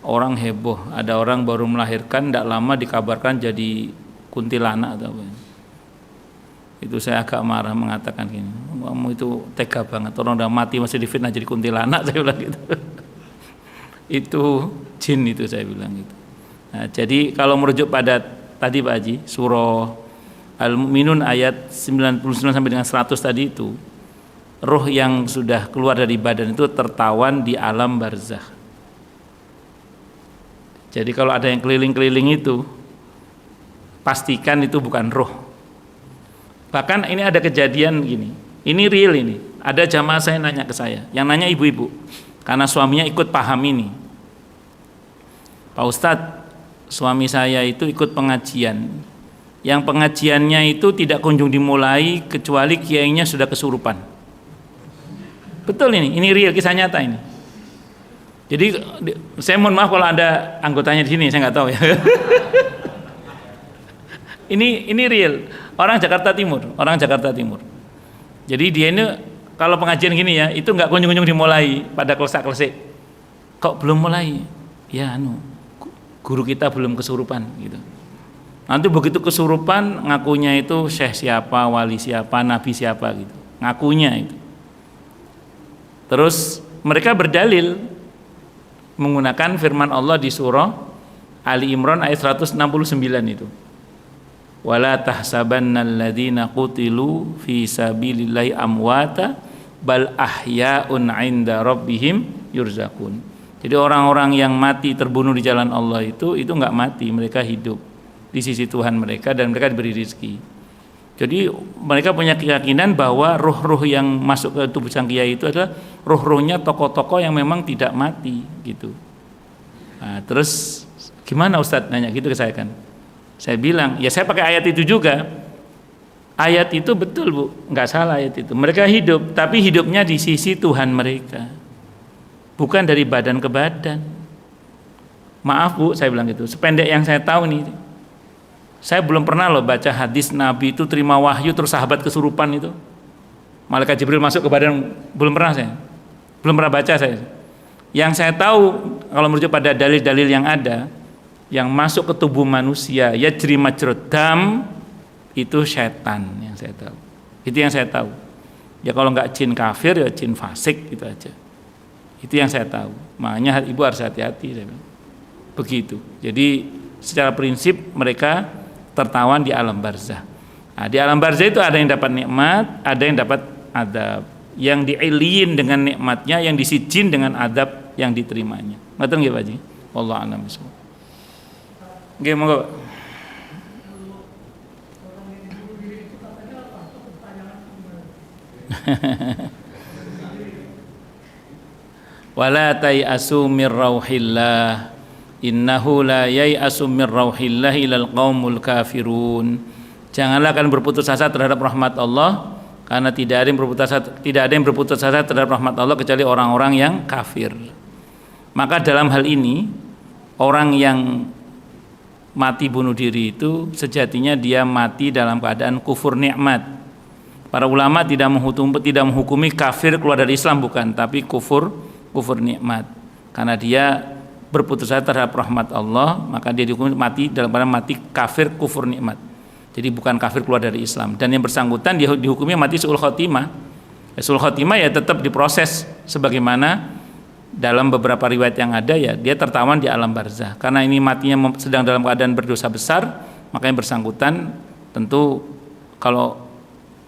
S1: Orang heboh, ada orang baru melahirkan tidak lama dikabarkan jadi kuntilanak atau apa. Itu saya agak marah mengatakan gini, kamu itu tega banget, orang udah mati masih difitnah jadi kuntilanak, saya bilang gitu. Itu jin itu, saya bilang gitu. Nah, jadi kalau merujuk pada tadi Pak Haji, surah Al-Mu'minun ayat 99 sampai dengan 100 tadi itu, roh yang sudah keluar dari badan itu tertawan di alam barzakh. Jadi kalau ada yang keliling-keliling itu, pastikan itu bukan roh. Bahkan ini ada kejadian gini, ini real ini. Ada jamaah saya nanya ke saya, yang nanya ibu-ibu, karena suaminya ikut paham ini. Pak Ustadz, suami saya itu ikut pengajian. Yang pengajiannya itu tidak kunjung dimulai kecuali kiainya sudah kesurupan. Betul ini real, kisah nyata ini. Jadi saya mohon maaf kalau ada anggotanya di sini, saya nggak tahu ya. Ini real, orang Jakarta Timur. Jadi dia ini kalau pengajian gini ya, itu nggak kunjung-kunjung dimulai pada klesak-klesik. Kok belum mulai? Ya guru kita belum kesurupan gitu. Nanti begitu kesurupan ngakunya itu syekh siapa, wali siapa, nabi siapa gitu. Ngakunya itu. Terus mereka berdalil menggunakan firman Allah di surah Ali Imran ayat 169 itu. Wala tahsabannal ladzina qutilu fi sabilillahi amwata bal ahya'un 'inda rabbihim yurzaqun. Jadi orang-orang yang mati terbunuh di jalan Allah itu enggak mati, mereka hidup di sisi Tuhan mereka dan mereka diberi rezeki. Jadi mereka punya keyakinan bahwa roh-roh yang masuk ke tubuh sang kiai itu adalah roh-rohnya tokoh-tokoh yang memang tidak mati gitu. Nah, terus gimana Ustadz nanya gitu ke saya kan? Saya bilang, ya saya pakai ayat itu juga. Ayat itu betul Bu, nggak salah ayat itu. Mereka hidup, tapi hidupnya di sisi Tuhan mereka, bukan dari badan ke badan. Maaf Bu, saya bilang gitu. Sependek yang saya tahu nih, saya belum pernah loh baca hadis Nabi itu terima wahyu terus sahabat kesurupan itu. Malaikat Jibril masuk ke badan, belum pernah saya. Belum pernah baca saya. Yang saya tahu kalau merujuk pada dalil-dalil yang ada, yang masuk ke tubuh manusia yajri majrad dam itu setan yang saya tahu. Itu yang saya tahu. Ya kalau nggak jin kafir ya jin fasik itu aja. Itu yang saya tahu. Makanya ibu harus hati-hati saya bilang. Begitu. Jadi secara prinsip mereka tertawan di alam barzah. Nah, di alam barzah itu ada yang dapat nikmat, ada yang dapat adab. Yang diiliin dengan nikmatnya, yang disijin dengan adab yang diterimanya. Ngerti nggih Pak Haji? Wallahu a'lam bishawab. Nggih, monggo. Wala tayasu mir rauhillah innahu la yayasu mir rauhillah ilal qaumul kafirun. Janganlah kalian berputus asa terhadap rahmat Allah, karena tidak ada yang berputus asa terhadap rahmat Allah kecuali orang-orang yang kafir. Maka dalam hal ini orang yang mati bunuh diri itu sejatinya dia mati dalam keadaan kufur nikmat. Para ulama tidak menghukumi kafir keluar dari Islam, bukan, tapi kufur nikmat. Karena dia berputus asa terhadap rahmat Allah, maka dia dihukumi mati dalam keadaan mati kafir kufur nikmat. Jadi bukan kafir keluar dari Islam. Dan yang bersangkutan dia dihukumi mati su'ul khotimah. Su'ul khotimah ya tetap diproses sebagaimana dalam beberapa riwayat yang ada, ya dia tertawan di alam barzah. Karena ini matinya sedang dalam keadaan berdosa besar, maka yang bersangkutan tentu kalau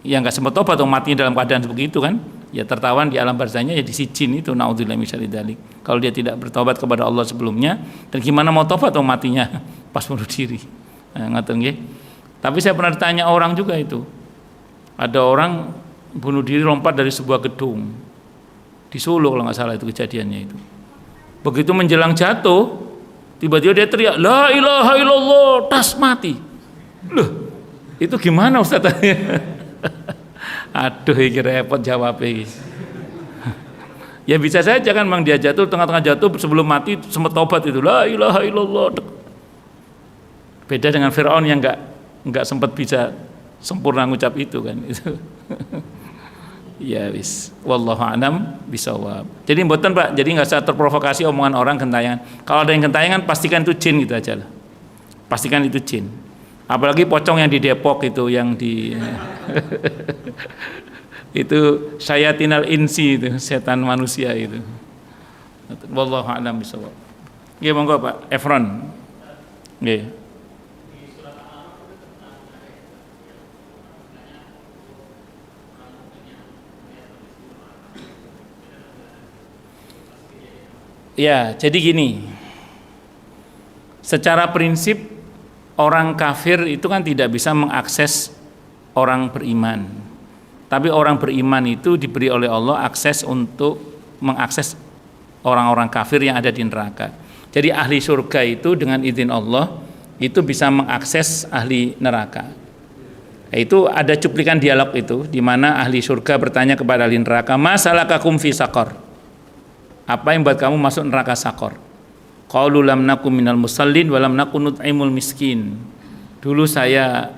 S1: Ya nggak sempat tobat, matinya dalam keadaan begitu kan, ya tertawan di alam barzahnya ya disijin itu, naudzubillah min syarri dzalik. Kalau dia tidak bertobat kepada Allah sebelumnya, dan gimana mau tobat matinya pas bunuh diri. Nah, ngaten nggih. Tapi saya pernah ditanya orang juga itu, ada orang bunuh diri lompat dari sebuah gedung di Solo kalau nggak salah itu kejadiannya itu. Begitu menjelang jatuh, tiba-tiba dia teriak, la ilaha illallah, tas mati. Loh, itu gimana Ustaz? Aduh, ini repot jawabnya. Ya bisa saja kan, memang dia jatuh, tengah-tengah jatuh sebelum mati sempat tobat itu, la ilaha illallah. Beda dengan Fir'aun yang nggak sempat bisa sempurna ngucap itu kan itu. Ya wis, wallahu a'lam bishawab. Jadi mboten Pak, jadi nggak usah terprovokasi omongan orang gentayangan. Kalau ada yang gentayangan pastikan itu jin gitu aja lah. Pastikan itu jin. Apalagi pocong yang di Depok itu, yang di itu syayatinal insi itu, setan manusia itu. Wallahu a'lam bishawab. Nggih monggo Pak Efron. Nggih. Ya, jadi gini. Secara prinsip orang kafir itu kan tidak bisa mengakses orang beriman. Tapi orang beriman itu diberi oleh Allah akses untuk mengakses orang-orang kafir yang ada di neraka. Jadi ahli surga itu dengan izin Allah itu bisa mengakses ahli neraka. Itu ada cuplikan dialog itu di mana ahli surga bertanya kepada ahli neraka, "Ma salakakum fi saqar?" Apa yang buat kamu masuk neraka Sakor? Qalu lam nakum minal musallin wa lam nakun nut'imul miskin. Dulu saya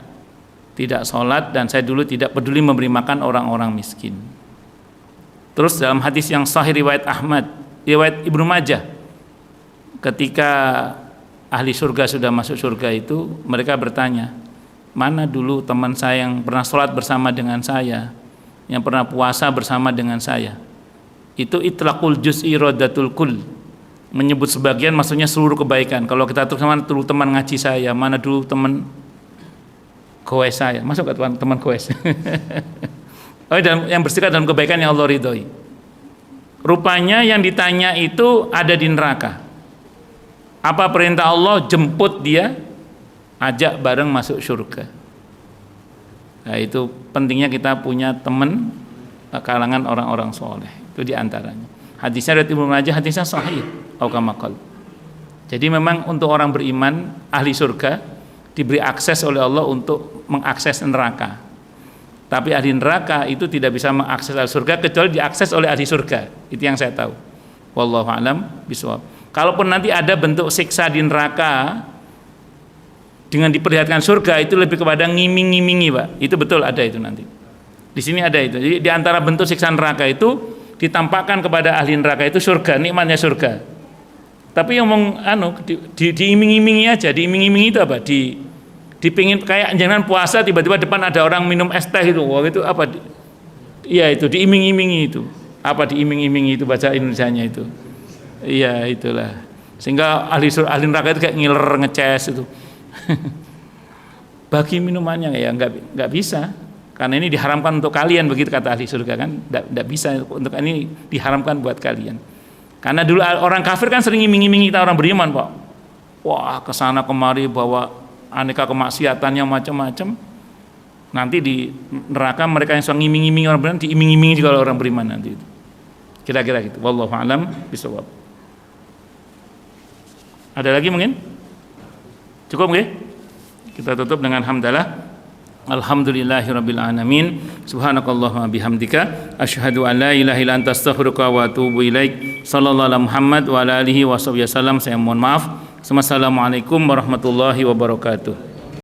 S1: tidak sholat dan saya dulu tidak peduli memberi makan orang-orang miskin. Terus dalam hadis yang sahih riwayat Ahmad, riwayat Ibnu Majah, ketika ahli surga sudah masuk surga itu, mereka bertanya, mana dulu teman saya yang pernah sholat bersama dengan saya, yang pernah puasa bersama dengan saya? Itu itlaqul juz'i radatul kull, menyebut sebagian maksudnya seluruh kebaikan. Kalau kita terus mana dulu teman ngaji saya, mana dulu teman goes saya, masuk ke teman goes. Oh, yang bersihkan dalam kebaikan yang Allah ridhoi. Rupanya yang ditanya itu ada di neraka. Apa perintah Allah? Jemput dia, ajak bareng masuk surga. Nah, itu pentingnya kita punya teman kalangan orang-orang soleh. Itu diantaranya. Hadisnya dari Ibnu Majah, hadisnya sahih. Jadi memang untuk orang beriman ahli surga diberi akses oleh Allah untuk mengakses neraka. Tapi ahli neraka itu tidak bisa mengakses ahli surga kecuali diakses oleh ahli surga. Itu yang saya tahu. Wallahu a'lam bishawab. Kalaupun nanti ada bentuk siksa di neraka dengan diperlihatkan surga, itu lebih kepada ngiming-ngimingi, Pak. Itu betul ada itu nanti. Di sini ada itu. Jadi di antara bentuk siksa neraka itu ditampakkan kepada ahli neraka itu surga, nikmatnya surga. Tapi yang diiming-imingi aja, diiming-imingi itu apa? Dipingin kayak jangan puasa tiba-tiba depan ada orang minum es teh itu. Wah, itu apa? Iya, itu diiming-imingi itu. Apa diiming-imingi itu bahasa Indonesianya itu? Iya, itulah. Sehingga ahli neraka itu kayak ngiler ngeces itu. Bagi minumannya ya enggak bisa. Karena ini diharamkan untuk kalian, begitu kata ahli surga kan, tidak bisa, untuk ini diharamkan buat kalian. Karena dulu orang kafir kan sering iming-imingi kita orang beriman, Pak. Wah, kesana kemari bawa aneka kemaksiatannya macam-macam. Nanti di neraka mereka yang suka ngiming-imingi orang beriman, diiming-imingi juga orang beriman nanti itu. Kira-kira gitu. Wallahu a'lam bishawab. Ada lagi mungkin? Cukup nggih? Kita tutup dengan hamdalah. Alhamdulillahirabbil alamin. Subhanakallahumma bihamdika asyhadu an la ilaha illa anta astaghfiruka wa atubu ilaik. Sallallahu alaihi Muhammad wa ala alihi washabihi wasallam. Saya mohon maaf. Wassalamualaikum warahmatullahi wabarakatuh.